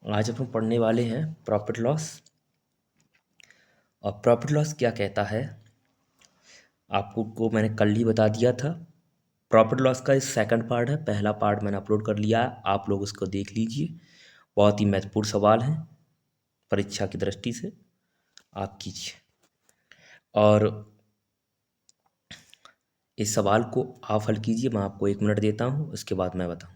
आज अपन पढ़ने वाले हैं प्रॉफिट लॉस। और प्रॉफिट लॉस क्या कहता है आपको को मैंने कल ही बता दिया था। प्रॉफिट लॉस का इस सेकंड पार्ट है, पहला पार्ट मैंने अपलोड कर लिया है, आप लोग उसको देख लीजिए। बहुत ही महत्वपूर्ण सवाल है परीक्षा की दृष्टि से, आप कीजिए। और इस सवाल को आप हल कीजिए, मैं आपको 1 मिनट देता हूँ, उसके बाद मैं बताऊँगा।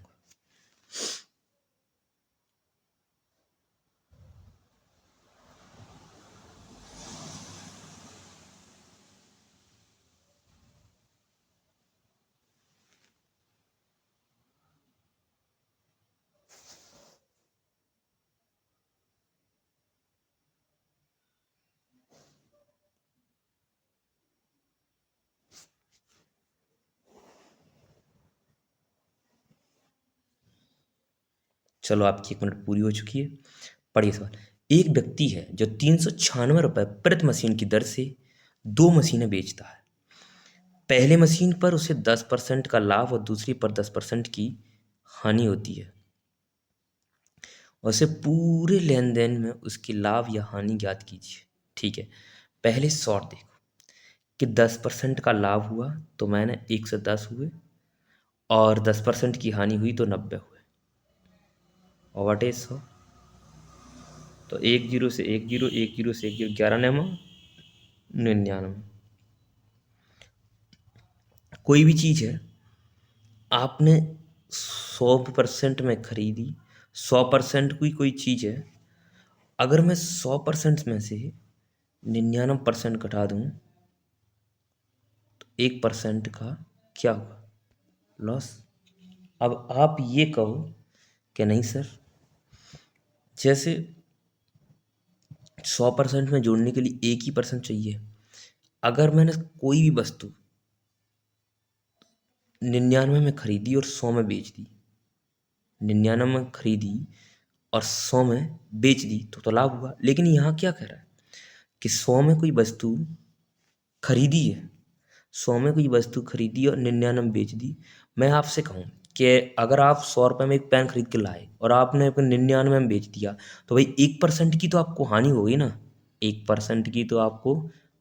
चलो, आपकी 1 मिनट पूरी हो चुकी है। पढ़िए सवाल। एक व्यक्ति है जो 396 रुपये प्रति मशीन की दर से 2 मशीनें बेचता है। पहले मशीन पर उसे 10% का लाभ और दूसरी पर 10% की हानि होती है। उसे पूरे लेन देन में उसकी लाभ या हानि ज्ञात कीजिए। ठीक है, पहले शॉर्ट देखो कि 10% का लाभ हुआ तो मैंने 110 हुए, और 10% की हानि हुई तो 90 हुए। और वट इज 100, तो 10 से 10, 10 से 1 11 नेमा 99। कोई भी चीज़ है आपने 100% में खरीदी, 100% की कोई चीज़ है, अगर मैं 100% में से 99% घटा दूं तो 1% का क्या हुआ? लॉस। अब आप ये कहो कि नहीं सर, जैसे 100% में जोड़ने के लिए 1 ही % चाहिए। अगर मैंने कोई भी वस्तु 99 में खरीदी और 100 में बेच दी, 99 में खरीदी और 100 में बेच दी तो लाभ हुआ। लेकिन यहाँ क्या कह रहा है कि 100 में कोई वस्तु खरीदी है, 100 में कोई वस्तु खरीदी और 99 में बेच दी। मैं आपसे कहूँ कि अगर आप 100 रुपये में एक पेन खरीद के लाए और आपने अपने 99 में बेच दिया, तो भाई 1% की तो आपको हानि हो गई ना। 1% की तो आपको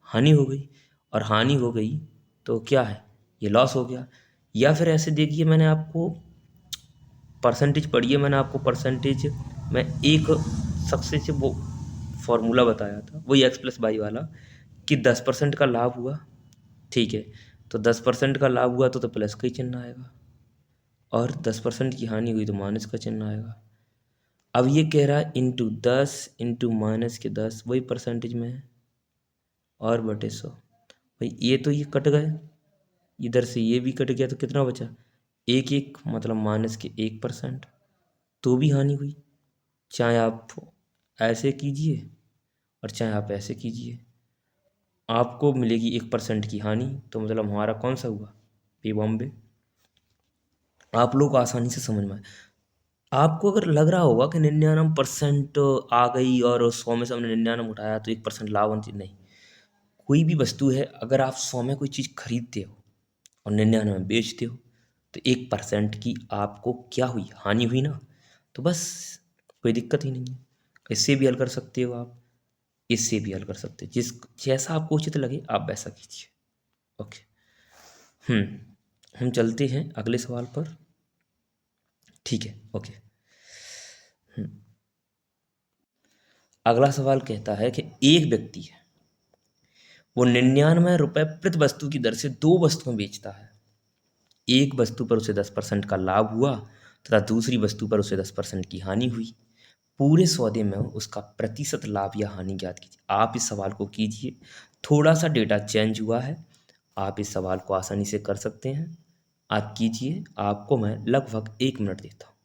हानि हो गई, और हानि हो गई तो क्या है, ये लॉस हो गया। या फिर ऐसे देखिए, मैंने आपको परसेंटेज पढ़िए, मैंने आपको परसेंटेज में एक सक्सेस से वो फॉर्मूला बताया था, वही X+Y वाला, कि 10% का लाभ हुआ। ठीक है, तो 10% का लाभ हुआ तो प्लस का ही चिन्ह आएगा, और 10% की हानि हुई तो माइनस का चिन्ह आएगा। अब ये कह रहा है ×10 इंटू -10, वही परसेंटेज में है, और बटे 100। भाई ये तो ये कट गए, इधर से ये भी कट गया, तो कितना बचा? 1 मतलब -1%, तो भी हानि हुई। चाहे आप ऐसे कीजिए और चाहे आप ऐसे कीजिए, आपको मिलेगी 1% की हानि। तो मतलब हमारा कौन सा हुआ? पे बॉम्बे। आप लोग आसानी से समझ में आए। आपको अगर लग रहा होगा कि 99% आ गई और 100 में से हमने 99 उठाया तो 1% लाभ होना चाहिए, नहीं। कोई भी वस्तु है, अगर आप 100 में कोई चीज़ खरीदते हो और 99 में बेचते हो, तो 1% की आपको क्या हुई? हानि हुई ना। तो बस, कोई दिक्कत ही नहीं है। इससे भी हल कर सकते हो आप, इससे भी हल कर सकते हो, जैसा आपको उचित लगे आप वैसा कीजिए। ओके। हम चलते हैं अगले सवाल पर। ठीक है, ओके। अगला सवाल कहता है कि एक व्यक्ति है, वो 99 रुपये प्रति वस्तु की दर से 2 वस्तुएं बेचता है। एक वस्तु पर उसे 10% का लाभ हुआ तथा दूसरी वस्तु पर उसे 10% की हानि हुई। पूरे सौदे में उसका प्रतिशत लाभ या हानि ज्ञात कीजिए। आप इस सवाल को कीजिए, थोड़ा सा डेटा चेंज हुआ है, आप इस सवाल को आसानी से कर सकते हैं। आप कीजिए, आपको मैं लगभग 1 मिनट देता हूँ।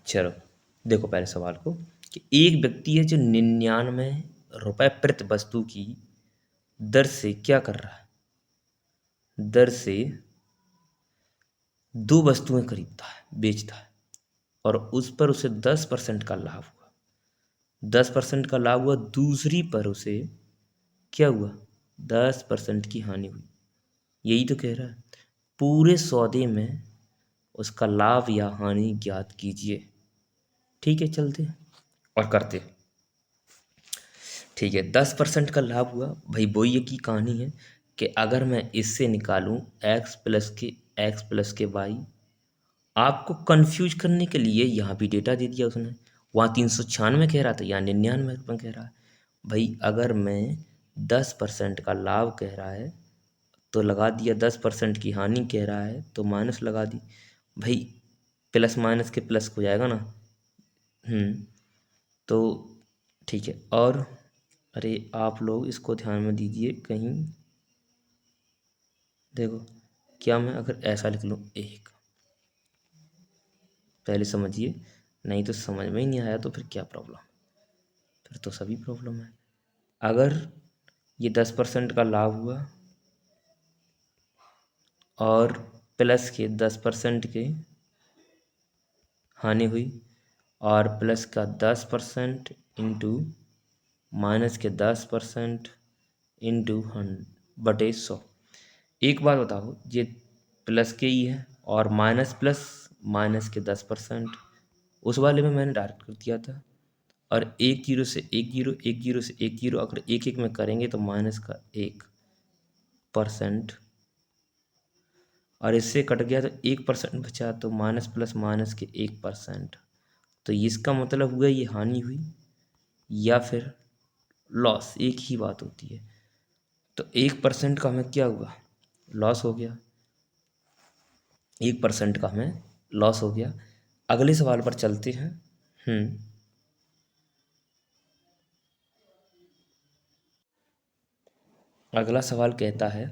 चलो, देखो पहले सवाल को कि एक व्यक्ति है जो 99 रुपए प्रति वस्तु की दर से क्या कर रहा है, दर से दो वस्तुएं खरीदता है, बेचता है, और उस पर उसे 10% का लाभ हुआ। 10% का लाभ हुआ, दूसरी पर उसे क्या हुआ, 10% की हानि हुई। यही तो कह रहा है, पूरे सौदे में उसका लाभ या हानि ज्ञात कीजिए। ठीक है, चलते हैं और करते हैं। ठीक है, 10% का लाभ हुआ भाई, वही ये की कहानी है कि अगर मैं इससे निकालूं x+के y, आपको कंफ्यूज करने के लिए यहाँ भी डेटा दे दिया उसने। वहाँ 396 कह रहा था, यहाँ 99 कह रहा है। भाई अगर मैं 10% का लाभ कह रहा है तो लगा दिया, 10% की हानि कह रहा है तो माइनस लगा दी। भाई प्लस माइनस के प्लस हो जाएगा ना। तो ठीक है। और अरे आप लोग इसको ध्यान में दीजिए कहीं, देखो क्या मैं अगर ऐसा लिख लूँ एक, पहले समझिए, नहीं तो समझ में ही नहीं आया तो फिर क्या प्रॉब्लम, फिर तो सभी प्रॉब्लम है। अगर ये 10% का लाभ हुआ और प्लस के 10% के हानि हुई, और प्लस का 10% इंटू माइनस के 10% इंटू 100/100। एक बात बताओ, ये प्लस के ही है और माइनस प्लस माइनस के 10%, उस वाले में मैंने डायरेक्ट कर दिया था। और एक जीरो से एक जीरो, एक जीरो से एक जीरो, अगर एक एक में करेंगे तो माइनस का 1%, और इससे कट गया तो 1% बचा, तो माइनस प्लस माइनस के 1%। तो इसका मतलब हुआ ये हानि हुई या फिर लॉस, एक ही बात होती है। तो 1% का हमें क्या हुआ, लॉस हो गया। 1% का हमें लॉस हो गया। अगले सवाल पर चलते हैं। अगला सवाल कहता है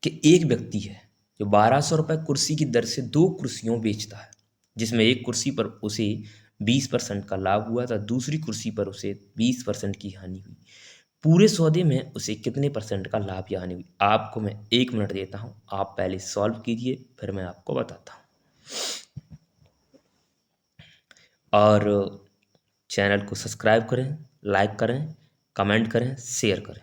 कि एक व्यक्ति है जो 1200 रुपये कुर्सी की दर से दो कुर्सियों बेचता है, जिसमें एक कुर्सी पर उसे 20% का लाभ हुआ था, दूसरी कुर्सी पर उसे 20% की हानि हुई। पूरे सौदे में उसे कितने परसेंट का लाभ या हानि हुई। आपको मैं 1 मिनट देता हूँ, आप पहले सॉल्व कीजिए फिर मैं आपको बताता हूँ। और चैनल को सब्सक्राइब करें, लाइक करें, कमेंट करें, शेयर करें।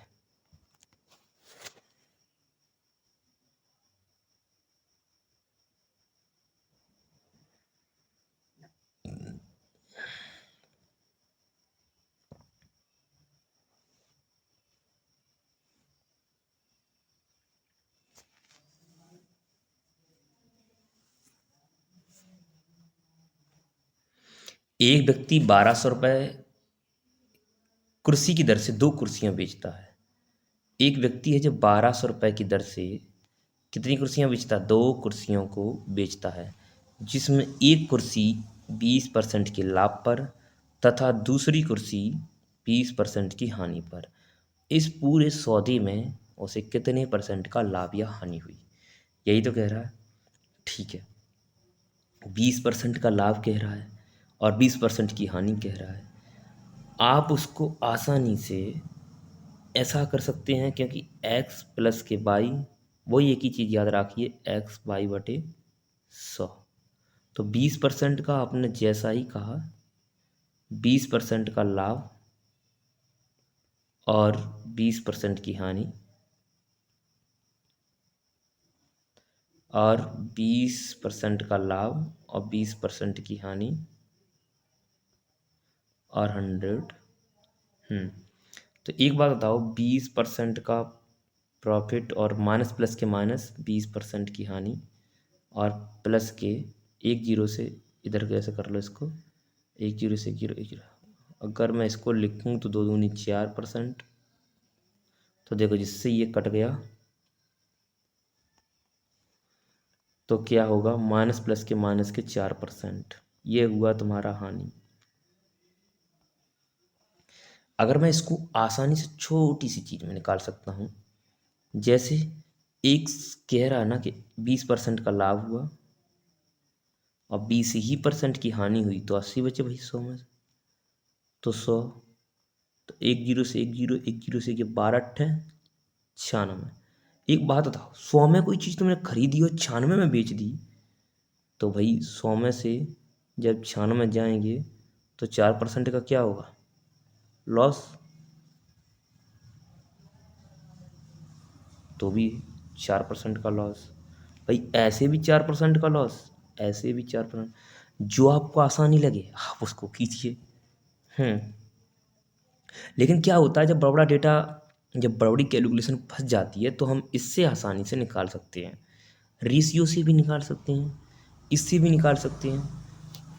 एक व्यक्ति 1200 रुपये कुर्सी की दर से दो कुर्सियां बेचता है। एक व्यक्ति है जो 1200 रुपये की दर से कितनी कुर्सियां बेचता है, दो कुर्सियों को बेचता है, जिसमें एक कुर्सी 20% के लाभ पर तथा दूसरी कुर्सी 20% की हानि पर। इस पूरे सौदे में उसे कितने परसेंट का लाभ या हानि हुई, यही तो कह रहा है। ठीक है, 20% का लाभ कह रहा है और 20% की हानि कह रहा है। आप उसको आसानी से ऐसा कर सकते हैं, क्योंकि x प्लस के y, वही एक ही चीज़ याद रखिए, x/100। तो 20% का आपने जैसा ही कहा, 20% का लाभ और 20% की हानि, और 20% का लाभ और 20% की हानि, और 100। तो एक बात बताओ, 20% का प्रॉफिट और माइनस प्लस के माइनस 20% की हानि, और प्लस के एक जीरो से इधर कैसे कर लो इसको, एक जीरो से एक जीरो, एक जीरो, अगर मैं इसको लिखूँ तो 2 दूनी 4%। तो देखो जिससे ये कट गया तो क्या होगा, माइनस प्लस के माइनस के 4%, ये हुआ तुम्हारा हानि। अगर मैं इसको आसानी से छोटी सी चीज़ में निकाल सकता हूँ, जैसे एक कह रहा है ना कि 20% का लाभ हुआ और 20% की हानि हुई तो 80 बचे भाई 100 में से। तो 100, तो एक जीरो से एक जीरो, एक जीरो से ये 12 96। एक बात बताओ, 100 में कोई चीज़ तुमने खरीदी और 96 में बेच दी, तो भाई 100 में से जब 96 में जाएंगे तो 4% का क्या होगा? लॉस। तो भी 4% का लॉस। भाई ऐसे भी 4% का लॉस, ऐसे भी 4%। जो आपको आसानी लगे आप उसको कीजिए। हम्म। लेकिन क्या होता है, जब बड़ा बड़ा डेटा, जब बड़ी बड़ी कैलकुलेशन फंस जाती है तो हम इससे आसानी से निकाल सकते हैं, रेशियो से भी निकाल सकते हैं, इससे भी निकाल सकते हैं,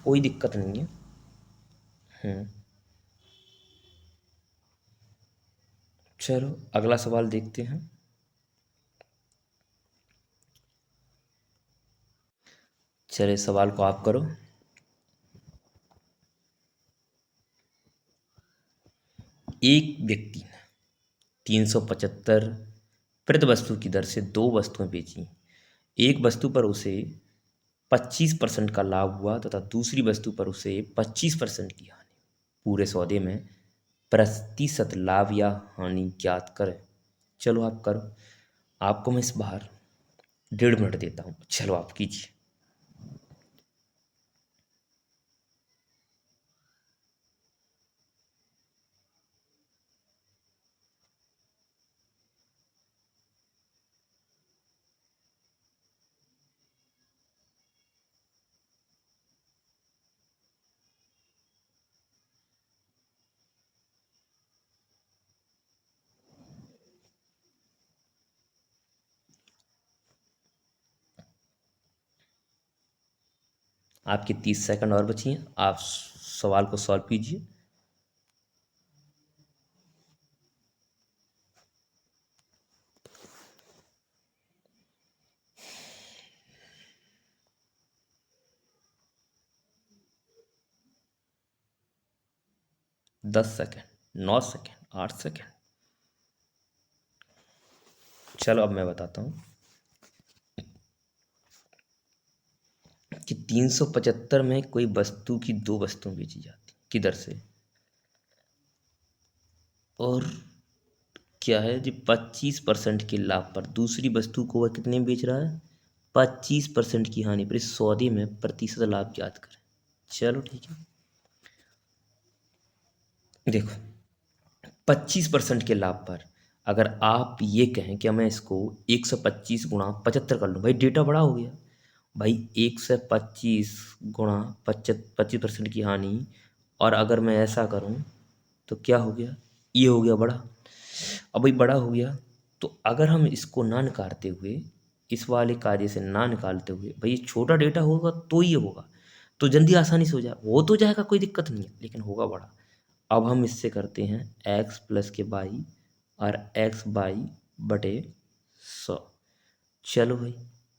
कोई दिक्कत नहीं है। हम्म। चलो अगला सवाल देखते हैं। चलिए सवाल को आप करो। एक व्यक्ति ने 375 प्रति वस्तु की दर से दो वस्तुएं बेची। एक वस्तु पर उसे 25% का लाभ हुआ तथा दूसरी वस्तु पर उसे 25% की हानि। पूरे सौदे में प्रतिशत लाभ या हानि ज्ञात करें। चलो आप करो। आपको मैं इस बार 1.5 मिनट देता हूँ, चलो आप कीजिए। आपकी 30 सेकंड और बची हैं, आप सवाल को सॉल्व कीजिए। 10 सेकंड, 9 सेकंड, 8 सेकंड। चलो अब मैं बताता हूँ कि 375 में कोई वस्तु की दो वस्तुएं बेची जाती किधर से, और क्या है जी, 25% के लाभ पर दूसरी वस्तु को वह कितने में बेच रहा है? 25% की हानि पर। इस सौदे में प्रतिशत लाभ ज्ञात करें। चलो ठीक है। देखो, 25% के लाभ पर अगर आप ये कहें कि मैं इसको 125 × 75 कर लूँ, भाई डेटा बड़ा हो गया। भाई 125 × 25% की हानि, और अगर मैं ऐसा करूँ तो क्या हो गया? ये हो गया बड़ा। अब भाई बड़ा हो गया, तो अगर हम इसको ना निकालते हुए, इस वाले कार्य से ना निकालते हुए, भाई ये छोटा डेटा होगा तो ये होगा, तो जल्दी आसानी से हो तो जाएगा, कोई दिक्कत नहीं है, लेकिन होगा बड़ा। अब हम इससे करते हैं एक्स प्लस के बाई और एक्स बाई बटे 100। चलो भाई,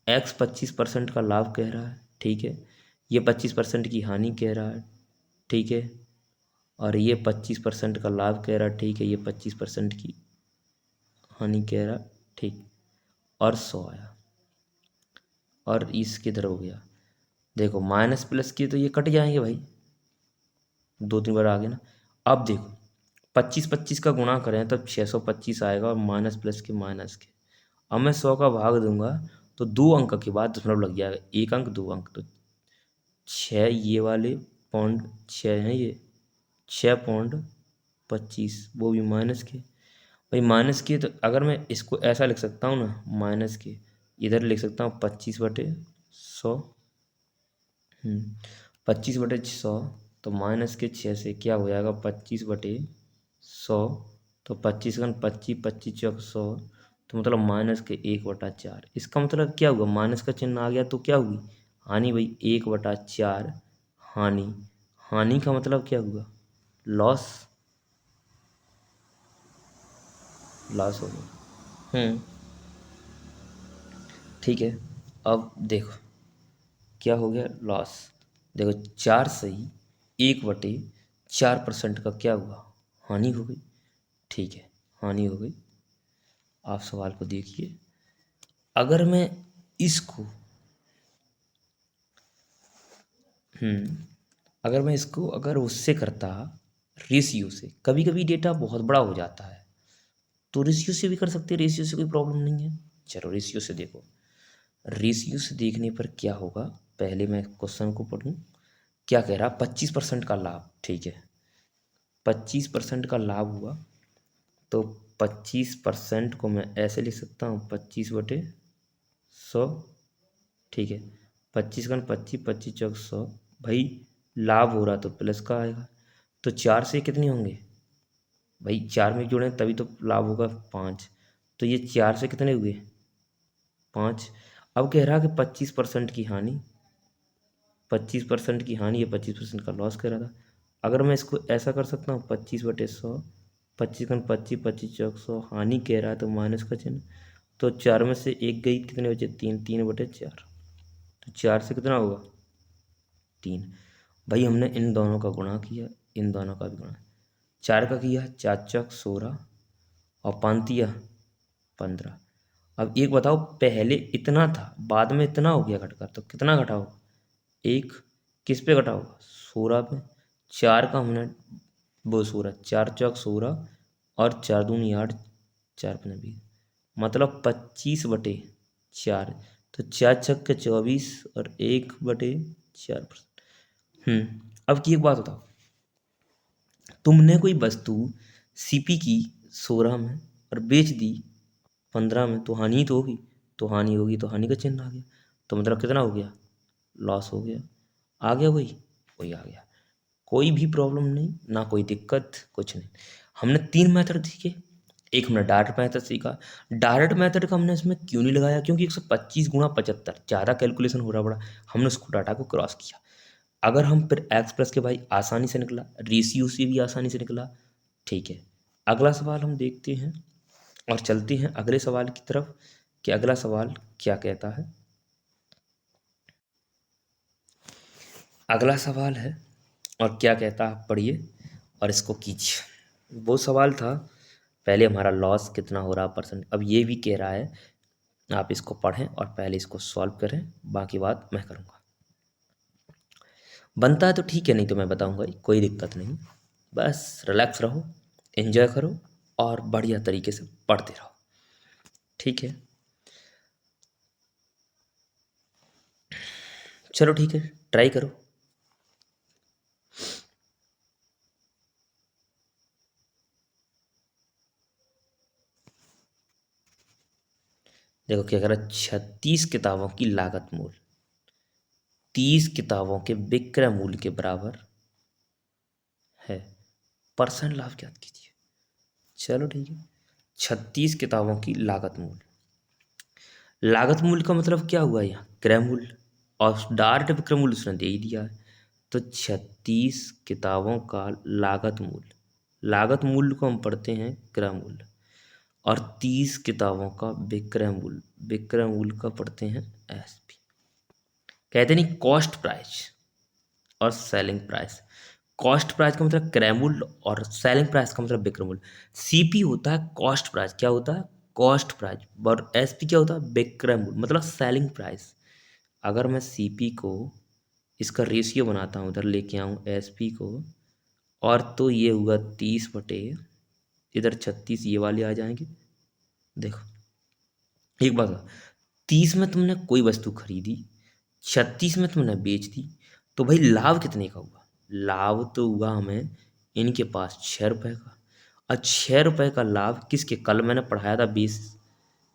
एक्स 25% का लाभ कह रहा है, ठीक है। ये 25% की हानि कह रहा है, ठीक है। और ये 25% का लाभ कह रहा है, ठीक है। ये 25% की हानि कह रहा, ठीक। और 100 आया, और इस किधर हो गया? देखो माइनस प्लस की तो ये कट जाएंगे भाई, 2 3 बार आ गए ना। अब देखो, 25 25 का गुणा करें तब 625 आएगा, और माइनस प्लस के माइनस के। अब मैं 100 का भाग दूंगा तो 2 अंक के बाद दशमलव लग जाएगा, 1 अंक 2 अंक, तो 6 ये वाले पॉइंट 6 हैं, ये 6.25, वो भी माइनस के। भाई माइनस के, तो अगर मैं इसको ऐसा लिख सकता हूँ ना, माइनस के इधर लिख सकता हूँ 25/100। 25/100, तो माइनस के 6 से क्या हो जाएगा? 25/100। तो 25 × 25, 25 × 100, तो मतलब -1/4। इसका मतलब क्या हुआ? माइनस का चिन्ह आ गया तो क्या हुई? हानि भाई, 1/4 हानि। हानि का मतलब क्या हुआ? लॉस। लॉस हो गया। ठीक है। अब देखो क्या हो गया? लॉस। देखो 4 सही 1/4% का क्या हुआ? हानि हो गई। ठीक है, हानि हो गई। आप सवाल को देखिए। अगर मैं इसको अगर मैं इसको अगर उससे करता रेशियो से, कभी कभी डेटा बहुत बड़ा हो जाता है तो रेशियो से भी कर सकते हैं, रेशियो से कोई प्रॉब्लम नहीं है। चलो रेशियो से देखो, रेशियो से देखने पर क्या होगा, पहले मैं क्वेश्चन को पढ़ूं। क्या कह रहा, 25% का लाभ, ठीक है, 25% का लाभ हुआ तो 25% को मैं ऐसे लिख सकता हूँ, 25/100, ठीक है, 25 पच्चीस चौक 100, भाई लाभ हो रहा तो प्लस का आएगा, तो 4 से कितने होंगे भाई, 4 में जोड़ें तभी तो लाभ होगा 5, तो ये 4 से कितने हुए 5। अब कह रहा कि 25% की हानि, 25% की हानि या 25% का लॉस कह रहा था। अगर मैं इसको ऐसा कर सकता हूँ, 25/100, 25 पच्चीस चौक 100, हानि कह रहा है तो माइनस का चिन्ह, तो 4 में से एक गई, कितने बचे 3, 3/4, तो 4 से कितना होगा 3। भाई हमने इन दोनों का गुणा किया, इन दोनों का भी गुणा, 4 का किया 4 चौक 16 और 5 तिया 15। अब एक बताओ, पहले इतना था बाद में इतना हो गया घटकर, तो कितना घटा होगा, एक, किस पे घटा होगा 16 पे, 4 का हमने वो 16, 4 चौक 16 और 4 दूनी 8, 4 पंजे 20, मतलब 25/4, तो 4 छक्के 24 और 1/4%। अब की एक बात बताओ, तुमने कोई वस्तु सीपी की 16 में और बेच दी 15 में, तो हानि ही तो होगी, तो हानि होगी तो हानि का चिन्ह आ गया, तो मतलब कितना हो गया, लॉस हो गया। आ गया वही, वही आ गया, कोई भी प्रॉब्लम नहीं ना, कोई दिक्कत कुछ नहीं। हमने 3 मेथड सीखे, एक हमने डायरेक्ट मेथड सीखा। डायरेक्ट मेथड का हमने इसमें क्यों नहीं लगाया, क्योंकि 125 गुणा 75 ज़्यादा कैलकुलेशन हो रहा बड़ा, हमने उसको डाटा को क्रॉस किया। अगर हम फिर एक्स प्लस के भाई आसानी से निकला, रेशियो से भी आसानी से निकला, ठीक है। अगला सवाल हम देखते हैं और चलते हैं अगले सवाल की तरफ कि अगला सवाल क्या कहता है। अगला सवाल है और क्या कहता है, आप पढ़िए और इसको कीजिए। वो सवाल था, पहले हमारा लॉस कितना हो रहा परसेंट, अब ये भी कह रहा है आप इसको पढ़ें और पहले इसको सॉल्व करें, बाकी बात मैं करूँगा। बनता है तो ठीक है, नहीं तो मैं बताऊँगा ही, कोई दिक्कत नहीं। बस रिलैक्स रहो, एंजॉय करो और बढ़िया तरीके से पढ़ते रहो, ठीक है। चलो ठीक है, ट्राई करो। देखो क्या कह रहा है, 36 किताबों की लागत मूल्य 30 किताबों के विक्रय मूल्य के बराबर है, परसेंट लाभ ज्ञात कीजिए। चलो ठीक है, 36 किताबों की लागत मूल्य, लागत मूल्य का मतलब क्या हुआ यहाँ, क्रय मूल्य, और डायरेक्ट विक्रय मूल्य उसने दे ही दिया है, तो 36 किताबों का लागत मूल्य, लागत मूल्य को हम पढ़ते हैं क्रय मूल्य, और 30 किताबों का विक्रय मूल्य, विक्रय मूल्य का पढ़ते हैं एसपी। कहते नहीं कॉस्ट प्राइस और सेलिंग प्राइस, कॉस्ट प्राइस का मतलब क्रय मूल्य और सेलिंग प्राइस का मतलब विक्रय मूल्य। सीपी होता है कॉस्ट प्राइस, क्या होता है कॉस्ट प्राइस, और एसपी क्या होता है विक्रय मूल्य मतलब सेलिंग प्राइस। अगर मैं सीपी को इसका रेशियो बनाता हूँ, इधर लेके आऊँ एसपी को, और तो ये हुआ 30/, इधर 36 ये वाले आ जाएंगे। देखो एक बात बता, 30 में तुमने कोई वस्तु खरीदी, 36 में तुमने बेच दी, तो भाई लाभ कितने का हुआ, लाभ तो हुआ हमें इनके पास 6 रुपये का। और 6 रुपये का लाभ किसके, कल मैंने पढ़ाया था 20,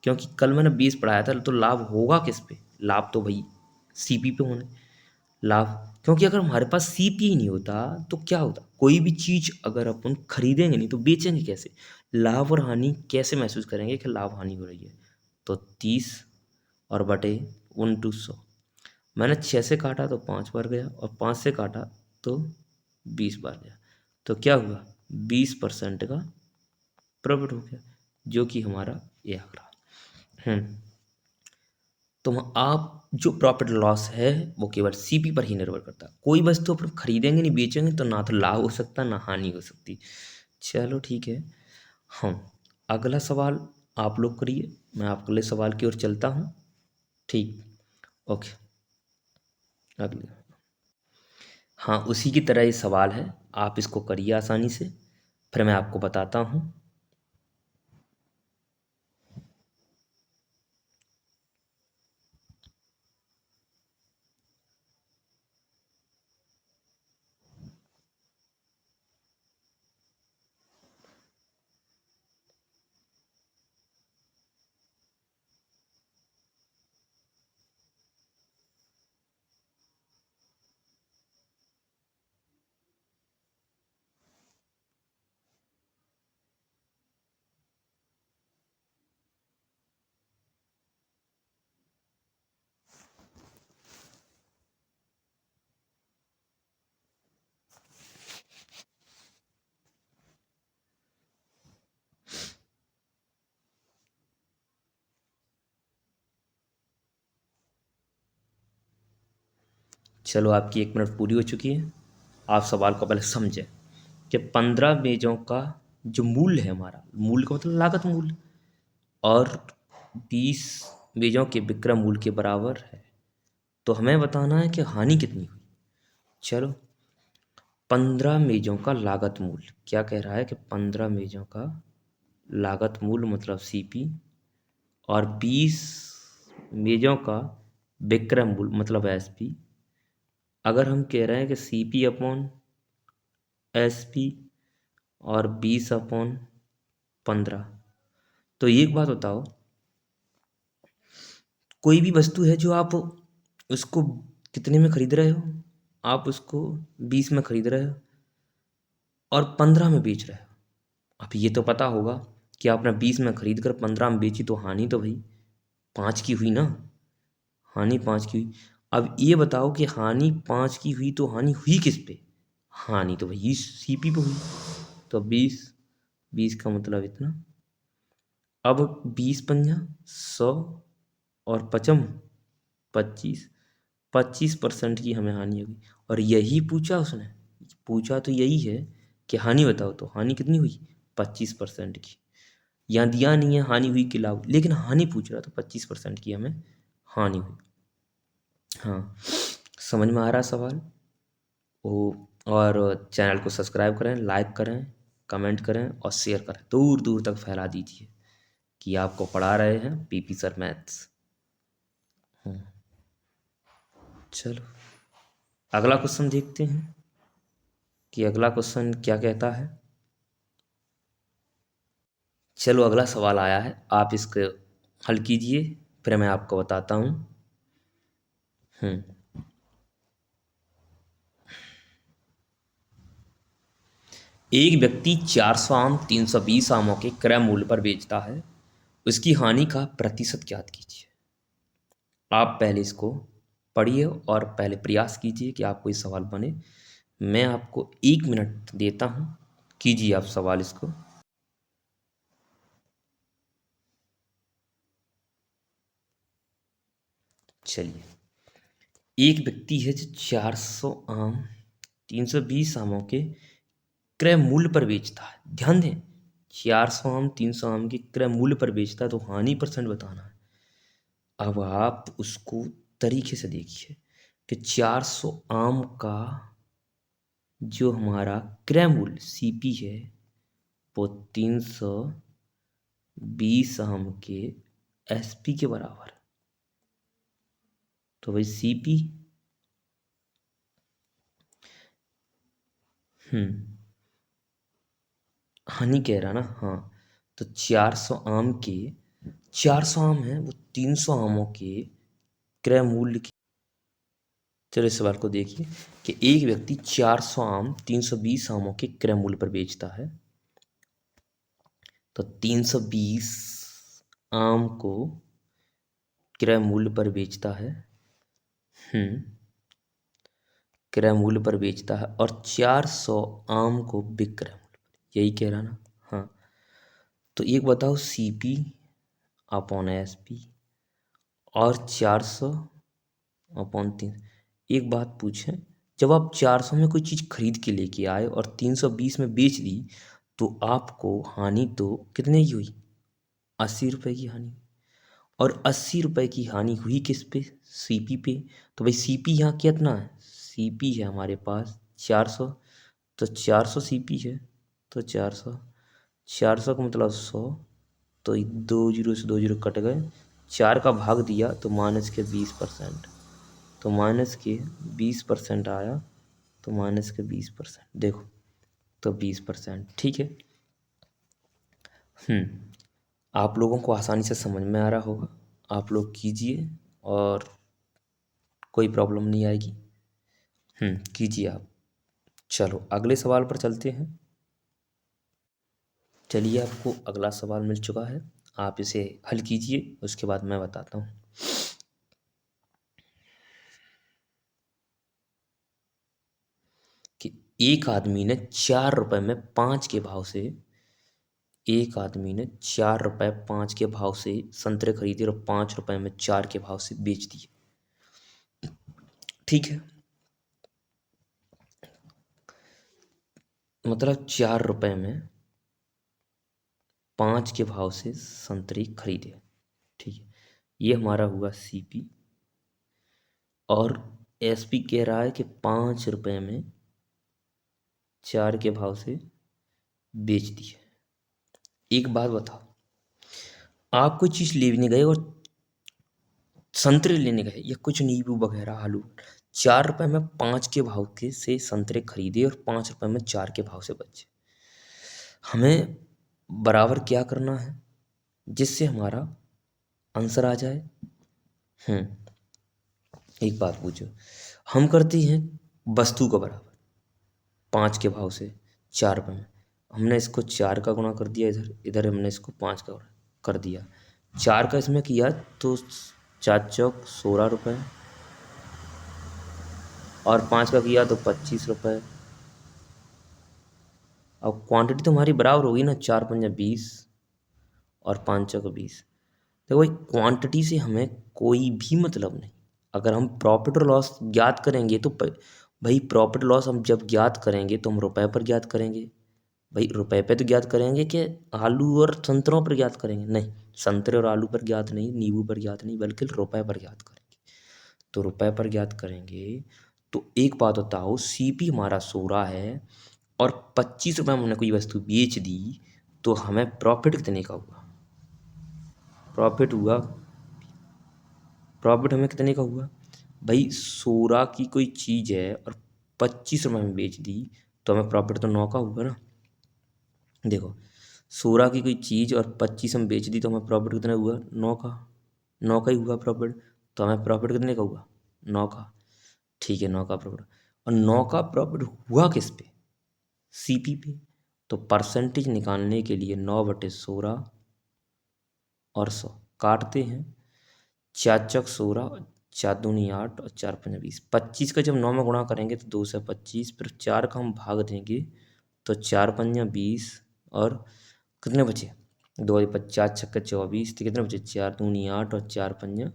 क्योंकि कल मैंने 20 पढ़ाया था, तो लाभ होगा किस पे, लाभ तो भाई सीपी पे होने लाभ, क्योंकि अगर हमारे पास सीपी ही नहीं होता तो क्या होता, कोई भी चीज अगर अपन खरीदेंगे नहीं तो बेचेंगे कैसे, लाभ और हानि कैसे महसूस करेंगे कि लाभ हानि हो रही है। तो 30 और बटे 1/200, मैंने 6 से काटा तो 5 बार गया, और 5 से काटा तो 20 बार गया, तो क्या हुआ 20% का प्रॉफिट हो गया, जो कि हमारा ये आंकड़ा। हम्म तो आप जो प्रॉफिट लॉस है वो केवल सीपी पर ही निर्भर करता है, कोई वस्तु अपन खरीदेंगे नहीं बेचेंगे तो ना तो लाभ हो सकता ना हानि हो सकती। चलो ठीक है, हम अगला सवाल आप लोग करिए, मैं अगले सवाल की ओर चलता हूँ, ठीक, ओके। अगले हाँ, उसी की तरह ये सवाल है, आप इसको करिए आसानी से, फिर मैं आपको बताता हूँ। चलो, आपकी 1 मिनट पूरी हो चुकी है। आप सवाल को पहले समझें कि 15 मेजों का जो मूल्य है, हमारा मूल्य का मतलब लागत मूल्य, और 20 मेजों के विक्रय मूल्य के बराबर है। तो हमें बताना है कि हानि कितनी हुई। चलो, 15 मेजों का लागत मूल्य क्या कह रहा है कि 15 मेजों का लागत मूल्य मतलब सीपी, और 20 मेजों का विक्रय मूल्य मतलब एसपी। अगर हम कह रहे हैं कि सीपी अपॉन एसपी और 20/15, तो एक बात बताओ, कोई भी वस्तु है जो आप उसको कितने में खरीद रहे हो, आप उसको 20 में खरीद रहे हो और 15 में बेच रहे हो। अब ये तो पता होगा कि आपने 20 में खरीद कर 15 में बेची, तो हानि तो भाई 5 की हुई ना, हानि 5 की हुई। अब ये बताओ कि हानि 5 की हुई, तो हानि हुई किस पे? हानि तो भाई सीपी पे हुई। तो 20, 20 का मतलब इतना। अब 20×5 100 और 25, 25% की हमें हानि होगी। और यही पूछा उसने, पूछा तो यही है कि हानि बताओ, तो हानि कितनी हुई? 25% की। यहाँ दिया नहीं है हानि हुई कि लाभ, लेकिन हानि पूछ रहा, तो 25% की हमें हानि हुई। हाँ, समझ में आ रहा सवाल? वो, और चैनल को सब्सक्राइब करें, लाइक करें, कमेंट करें और शेयर करें, दूर दूर तक फैला दीजिए कि आपको पढ़ा रहे हैं पीपी सर मैथ्स। चलो, अगला क्वेश्चन देखते हैं कि अगला क्वेश्चन क्या कहता है। चलो, अगला सवाल आया है, आप इसको हल कीजिए, फिर मैं आपको बताता हूँ। हम्म एक व्यक्ति 400 आम 320 आमों के क्रय मूल्य पर बेचता है, उसकी हानि का प्रतिशत ज्ञात कीजिए। आप पहले इसको पढ़िए और पहले प्रयास कीजिए कि आपको ये सवाल बने। मैं आपको 1 मिनट देता हूँ, कीजिए आप सवाल इसको। चलिए, एक व्यक्ति है जो 400 आम 320 आमों के क्रय मूल्य पर बेचता है। ध्यान दें, 400 आम 300 आम के क्रय मूल्य पर बेचता है, तो हानि परसेंट बताना है। अब आप उसको तरीके से देखिए कि 400 आम का जो हमारा क्रय मूल्य सीपी है, वो 320 आम के एसपी के बराबर है। तो भाई सीपी, हम्म हानि कह रहा ना, हाँ। तो 400 आम के, 400 आम है वो 300 आमों के क्रय मूल्य की। चलो, इस सवाल को देखिए कि एक व्यक्ति 400 आम 320 आमों के क्रय मूल्य पर बेचता है, तो 320 आम को क्रय मूल्य पर बेचता है। हम्म क्रय मूल्य पर बेचता है, और 400 आम को विक्रय मूल्य पर, यही कह रहा ना, हाँ। तो एक बताओ, सीपी अपॉन एसपी और 400/3। एक बात पूछें, जब आप 400 में कोई चीज़ खरीद के लेके आए और 320 में बेच दी, तो आपको हानि तो कितने की हुई? 80 रुपये की हानि। और 80 रुपये की हानि हुई किस पे? सीपी पे। तो भाई सीपी यहाँ कितना है? सीपी है हमारे पास 400, तो 400 सीपी है, तो 400, 400 का मतलब 100, तो 2 जीरो से 2 जीरो कट गए, 4 का भाग दिया तो माइनस के 20%, तो माइनस के 20% आया, तो माइनस के 20% देखो, तो 20%। ठीक है। आप लोगों को आसानी से समझ में आ रहा होगा, आप लोग कीजिए और कोई प्रॉब्लम नहीं आएगी। कीजिए आप। चलो अगले सवाल पर चलते हैं। चलिए आपको अगला सवाल मिल चुका है, आप इसे हल कीजिए, उसके बाद मैं बताता हूँ। कि एक आदमी ने 4 रुपए में 5 के भाव से, एक आदमी ने 4 रुपए 5 के भाव से संतरे खरीदे और 5 रुपए में 4 के भाव से बेच दिए। ठीक है। मतलब 4 रुपए में 5 के भाव से संतरे खरीदे। ठीक है, ये हमारा हुआ सीपी। और एसपी कह रहा है कि 5 रुपए में 4 के भाव से बेच दिए। एक बात बताओ, आप कोई चीज़ लेने गए और संतरे लेने गए या कुछ नींबू वगैरह आलू, 4 रुपए में 5 के भाव के से संतरे खरीदे और 5 रुपए में 4 के भाव से बचे। हमें बराबर क्या करना है जिससे हमारा आंसर आ जाए। हम्म एक बात पूछो, हम करते हैं वस्तु को बराबर 5 के भाव से 4 रुपए में, हमने इसको 4 का गुणा कर दिया, इधर इधर हमने इसको 5 का गुणा कर दिया, 4 का इसमें किया तो 4 चौक 16 रुपए, और 5 का किया तो 25 रुपए। अब क्वांटिटी तो हमारी बराबर होगी ना, 4 पंजा 20 और 5 चौक 20। देखो भाई, क्वांटिटी से हमें कोई भी मतलब नहीं। अगर हम प्रॉफिट और लॉस ज्ञात करेंगे तो भाई प्रॉफिट लॉस हम जब ज्ञात करेंगे तो हम रुपए पर ज्ञात करेंगे। भाई रुपए पे तो ज्ञात करेंगे कि आलू और संतरों पर ज्ञात करेंगे? नहीं, संतरे और आलू पर ज्ञात नहीं, नींबू पर ज्ञात नहीं, बल्कि रुपए पर ज्ञात करेंगे। तो रुपए पर ज्ञात करेंगे। तो एक बात बताओ, सीपी हमारा 16 है और 25 रुपये में हमने कोई वस्तु बेच दी, तो हमें प्रॉफिट कितने का हुआ? प्रॉफिट हुआ, प्रॉफिट हमें कितने का हुआ? भाई 16 की कोई चीज़ है और 25 रुपये में बेच दी, तो हमें प्रॉफिट तो 9 का हुआ ना। देखो, 16 की कोई चीज़ और 25 में बेच दी तो हमें प्रॉफिट कितना हुआ? 9 का। 9 का ही हुआ प्रॉफिट, तो हमें प्रॉफिट कितने का हुआ? 9 का। ठीक है, 9 का प्रॉफिट। और 9 का प्रॉफिट हुआ किस पे? सीपी पे। तो परसेंटेज निकालने के लिए 9/16 और 100 काटते हैं, 4 चौक 16, 4 दूनी 8 और 4 पंजा 20। 25 का जब 9 में गुणा करेंगे तो 2 से 25, फिर 4 का हम भाग देंगे तो 4 पंजा 20, और कितने बचे? 2 × 5 = 24, तो कितने बचे? 4 दूनी 8 और 4 पंजा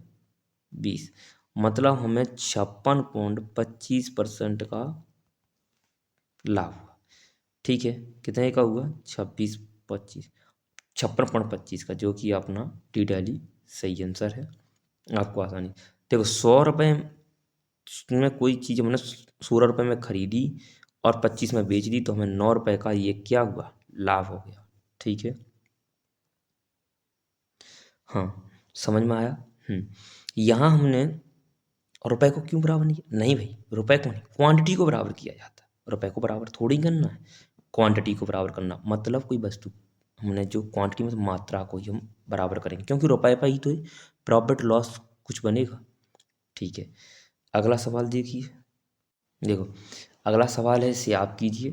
20। मतलब हमें 56.25% का लाभ हुआ। ठीक है, कितने का हुआ? 26/25, 56.25 का, जो कि अपना टी डैली सही आंसर है। आपको आसानी, देखो 100 रुपये में कोई चीज़ हमने 16 रुपये में खरीदी और 25 में बेच दी, तो हमें 9 रुपये का ये क्या हुआ? लाभ हो गया। ठीक है, हाँ, समझ में आया। यहाँ हमने रुपए को क्यों बराबर नहीं किया? नहीं भाई, रुपए को नहीं, क्वांटिटी को बराबर किया जाता है। रुपए को बराबर थोड़ी करना है, क्वांटिटी को बराबर करना। मतलब कोई वस्तु हमने जो क्वांटिटी में, मात्रा को ही हम बराबर करेंगे, क्योंकि रुपए पर ही तो प्रॉफिट लॉस कुछ बनेगा। ठीक है, अगला सवाल देखिए। देखो, अगला सवाल है, इसे आप कीजिए।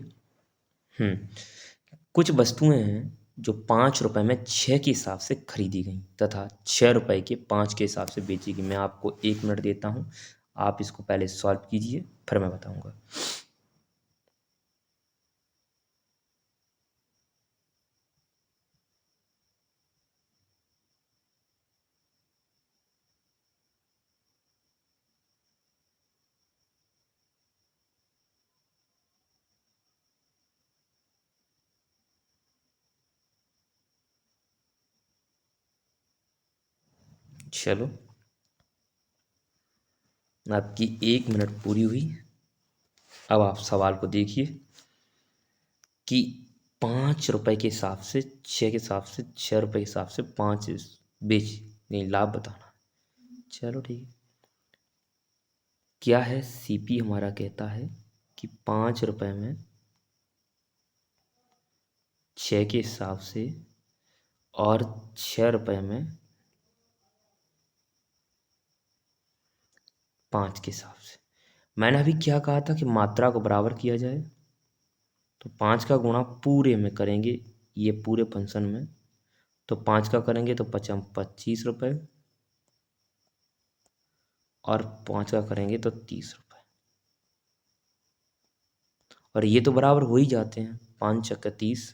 हम्म कुछ वस्तुएं हैं जो 5 रुपए में 6 के हिसाब से खरीदी गई तथा 6 रुपए के 5 के हिसाब से बेची गई। मैं आपको 1 मिनट देता हूँ, आप इसको पहले सॉल्व कीजिए, फिर मैं बताऊंगा। चलो, आपकी 1 मिनट पूरी हुई। अब आप सवाल को देखिए कि 5 रुपए के हिसाब से, 6 के हिसाब से, 6 रुपए के हिसाब से 5 बेच, नहीं लाभ बताना। चलो ठीक है। क्या है, सीपी हमारा कहता है कि 5 रुपए में 6 के हिसाब से और 6 रुपए में 5 के हिसाब से। मैंने अभी क्या कहा था कि मात्रा को बराबर किया जाए, तो 5 का गुणा पूरे में करेंगे, ये पूरे फंक्शन में, तो 5 का करेंगे तो 25 रुपये, और 5 का करेंगे तो 30 रुपये। और ये तो बराबर हो ही जाते हैं, 5 × 30।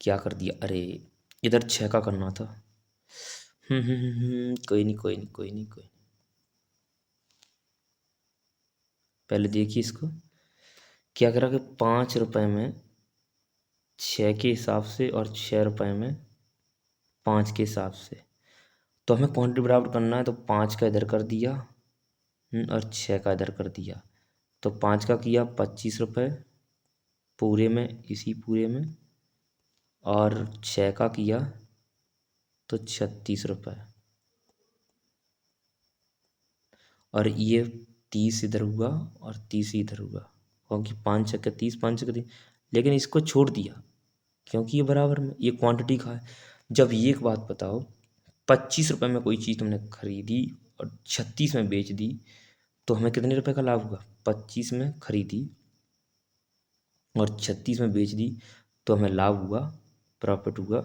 क्या कर दिया, अरे इधर 6 का करना था। कोई नहीं कोई नहीं कोई नहीं कोई नहीं। पहले देखिए इसको, क्या करा कि 5 रुपए में 6 के हिसाब से और 6 रुपए में 5 के हिसाब से, तो हमें क्वांटिटी बराबर करना है, तो 5 का इधर कर दिया और 6 का इधर कर दिया, तो 5 का किया 25 रुपये पूरे में, इसी पूरे में, और 6 का किया तो 36 रुपये, और ये 30 इधर हुआ और 30 इधर हुआ, क्योंकि 5 × 30, 5 × 30, लेकिन इसको छोड़ दिया क्योंकि ये बराबर में, ये क्वांटिटी का है। जब ये एक बात बताओ, 25 रुपये में कोई चीज़ तुमने खरीदी और 36 में बेच दी, तो हमें कितने रुपए का लाभ हुआ, 25 में खरीदी और 36 में बेच दी, तो हमें लाभ हुआ, प्रॉफिट हुआ,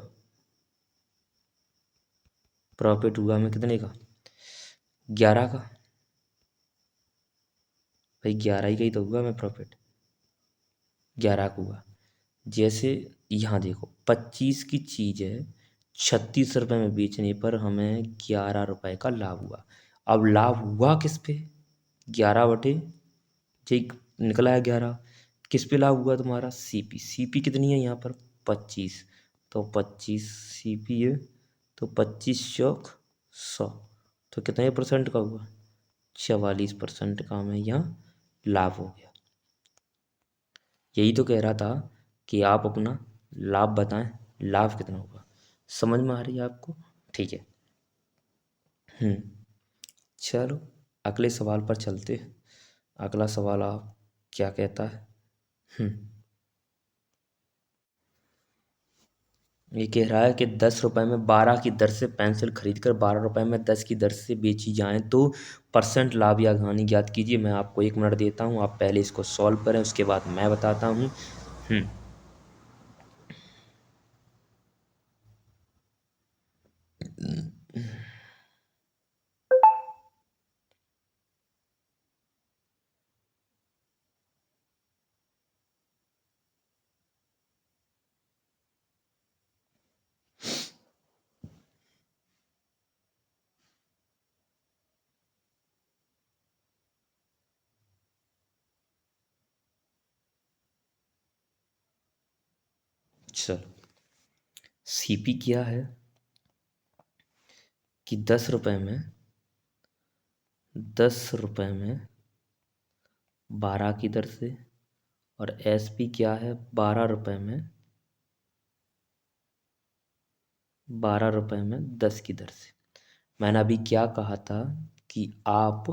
प्रॉफिट हुआ हमें कितने का, 11 का। भाई 11 ही का ही तो हुआ हमें प्रॉफिट, 11 का हुआ। जैसे यहाँ देखो, 25 की चीज़ है, 36 रुपये में बेचने पर हमें 11 रुपये का लाभ हुआ। अब लाभ हुआ किस पे, 11 बटे, ठीक निकला है 11, किस पे लाभ हुआ तुम्हारा, सीपी। सीपी कितनी है यहाँ पर, 25, तो 25 सीपी है, तो 25 × 100, तो कितने परसेंट का हुआ, 44% का हमें यहाँ लाभ हो गया। यही तो कह रहा था कि आप अपना लाभ बताएं, लाभ कितना होगा। समझ में आ रही है आपको, ठीक है। हम्म चलो अगले सवाल पर चलते हैं। अगला सवाल आप क्या कहता है। हम्म ये कह रहा है कि 10 रुपए में 12 की दर से पेंसिल खरीदकर 12 रुपए में 10 की दर से बेची जाए तो परसेंट लाभ या हानि ज्ञात कीजिए। मैं आपको 1 मिनट देता हूँ, आप पहले इसको सॉल्व करें, उसके बाद मैं बताता हूँ। हम्म चलो, सीपी क्या है कि 10 रुपए में 12 की दर से, और एसपी क्या है, 12 रुपए में 10 की दर से। मैंने अभी क्या कहा था कि आप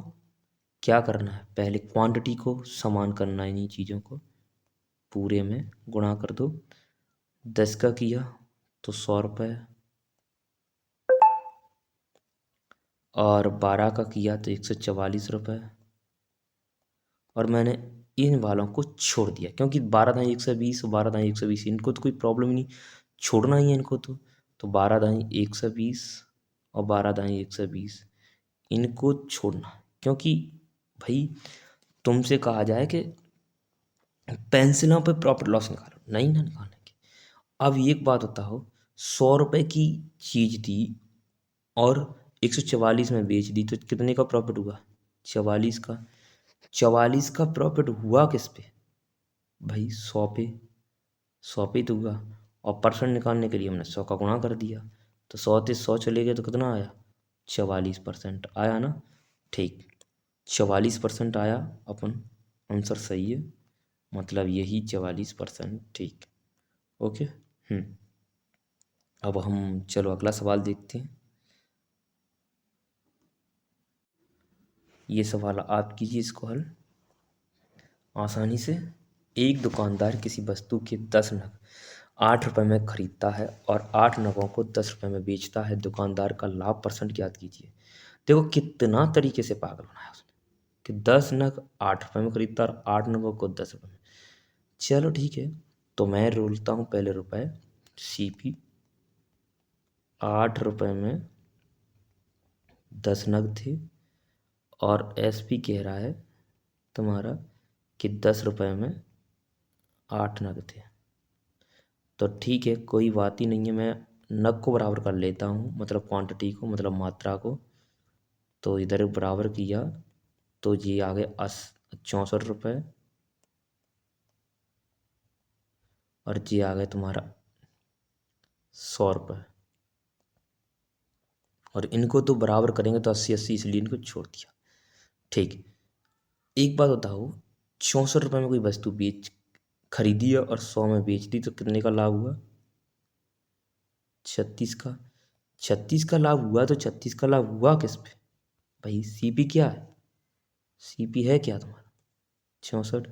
क्या करना है, पहले क्वांटिटी को समान करना है, इन्हीं चीज़ों को पूरे में गुणा कर दो। 10 का किया तो 100 रुपये, और 12 का किया तो 144 रुपये, और मैंने इन वालों को छोड़ दिया क्योंकि 12 दाई 120 और 12 दाई 120, इनको तो कोई प्रॉब्लम ही नहीं, छोड़ना ही है इनको तो 12 दाई 120 और 12 दाई 120, इनको छोड़ना है। क्योंकि भाई तुमसे कहा जाए कि पेंसिलों पे प्रॉफिट लॉस निकालो, नहीं ना निकालेंगे। अब एक बात बताओ, 100 रुपये की चीज़ दी और 144 में बेच दी, तो कितने का प्रॉफिट हुआ, 44 का। 44 का प्रॉफिट हुआ किस पे, भाई 100 पे, 100 पे ही तो हुआ। और परसेंट निकालने के लिए हमने 100 का गुणा कर दिया, तो 100 से 100 चले गए तो कितना आया, 44% आया ना, ठीक। 44% आया अपन, आंसर सही है, मतलब यही 44%, ठीक। ओके। अब हम चलो अगला सवाल देखते हैं। ये सवाल आप कीजिए इसको हल आसानी से। एक दुकानदार किसी वस्तु के 10 नग 8 रुपए में खरीदता है और 8 नगों को 10 रुपए में बेचता है। दुकानदार का लाभ परसेंट ज्ञात कीजिए। देखो कितना तरीके से पागल बनाया उसने कि 10 नग 8 रुपए में खरीदता है और 8 नगों को 10 रुपए में। चलो ठीक है, तो मैं रोलता हूँ पहले रुपए। सीपी 8 रुपए में 10 नग थे और एसपी कह रहा है तुम्हारा कि 10 रुपए में 8 नग थे। तो ठीक है, कोई बात ही नहीं है, मैं नग को बराबर कर लेता हूँ, मतलब क्वांटिटी को, मतलब मात्रा को। तो इधर बराबर किया तो ये आ गए 64 रुपये और ये आ गए तुम्हारा 100 रुपये। और इनको तो बराबर करेंगे तो 80 80, इसलिए इनको छोड़ दिया। ठीक, एक बात बताओ, 64 रुपये में कोई वस्तु खरीदी है और 100 में बेच दी, तो कितने का लाभ हुआ? 36 का। 36 का लाभ हुआ, तो 36 का लाभ हुआ किस पे भाई? सीपी क्या है? सीपी है क्या तुम्हारा? 64।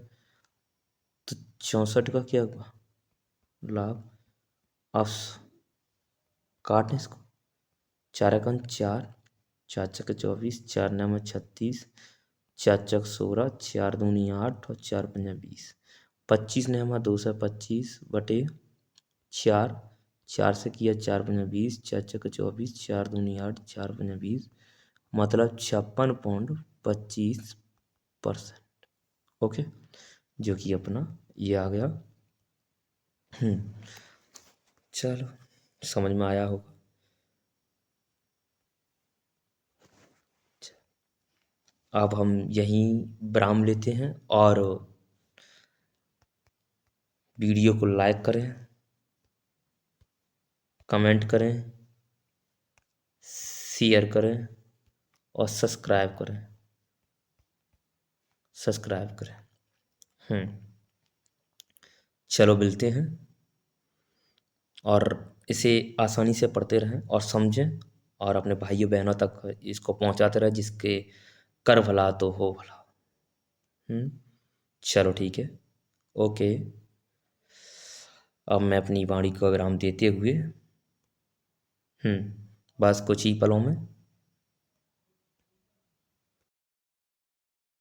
तो 64 का क्या हुआ लाभ? आप काटने इसको, 4 एकम 4, 4 छक्के 24, 4 9 36, 4 चक 16, 4 दूनी 8 और 4 पंजा 20। 25 9 25 बटे 4, 4 से किया 4 पंजा 20, 4 छक्के 24, 4 दूनी 8, 4 पंजा 20, मतलब 56.25%। ओके, जो कि अपना ये आ गया। चलो, समझ में आया होगा। अब हम यहीं विराम लेते हैं और वीडियो को लाइक करें, कमेंट करें, शेयर करें और सब्सक्राइब करें। चलो मिलते हैं, और इसे आसानी से पढ़ते रहें और समझें और अपने भाइयों बहनों तक इसको पहुंचाते रहें, जिसके कर भला तो हो भला। चलो ठीक है, ओके। अब मैं अपनी वाणी को विराम देते हुए बस कुछ ही पलों में